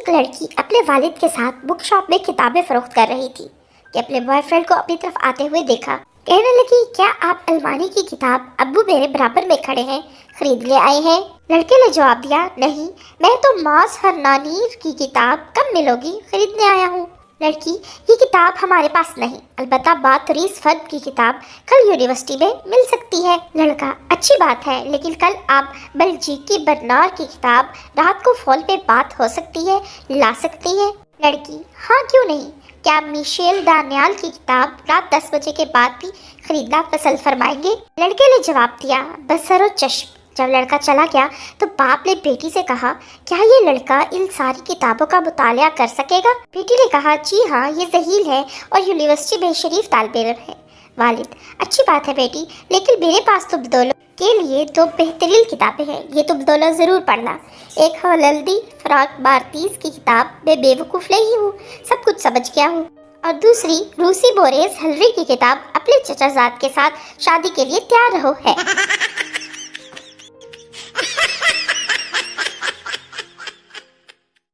ایک لڑکی اپنے والد کے ساتھ بک شاپ میں کتابیں فروخت کر رہی تھی کہ اپنے بوائے فرینڈ کو اپنی طرف آتے ہوئے دیکھا۔ کہنے لگی، کیا آپ المانی کی کتاب ابو میرے برابر میں کھڑے ہیں خرید لے آئے ہیں؟ لڑکے نے جواب دیا، نہیں، میں تو ماس ہرنانیر کی کتاب کب ملوگی خریدنے آیا ہوں۔ لڑکی، یہ کتاب ہمارے پاس نہیں، البتہ باتریس فرد کی کتاب کل یونیورسٹی میں مل سکتی ہے۔ لڑکا، اچھی بات ہے، لیکن کل آپ بلجیکی برنار کی کتاب رات کو فون پہ بات ہو سکتی ہے، لا سکتی ہے؟ لڑکی، ہاں کیوں نہیں، کیا میشیل دانیال کی کتاب رات 10 بجے کے بعد بھی خریدنا پسند فرمائیں گے؟ لڑکے نے جواب دیا، بصر و چشم۔ جب لڑکا چلا گیا تو باپ نے بیٹی سے کہا، کیا یہ لڑکا ان ساری کتابوں کا مطالعہ کر سکے گا؟ بیٹی نے کہا، جی ہاں، یہ ذہین ہے اور یونیورسٹی میں شریف طالب علم ہے۔ والد، اچھی بات ہے بیٹی، لیکن میرے پاس تم دونوں کے لیے 2 بہترین کتابیں ہیں، یہ تم دونوں ضرور پڑھنا۔ ایک ہولندی فرانک بارتھیس کی کتاب میں بے وقوف نہیں ہوں، سب کچھ سمجھ گیا ہوں، اور دوسری روسی بوریس ہلری کی کتاب اپنے چچا زاد کے ساتھ شادی کے لیے تیار رہو ہے۔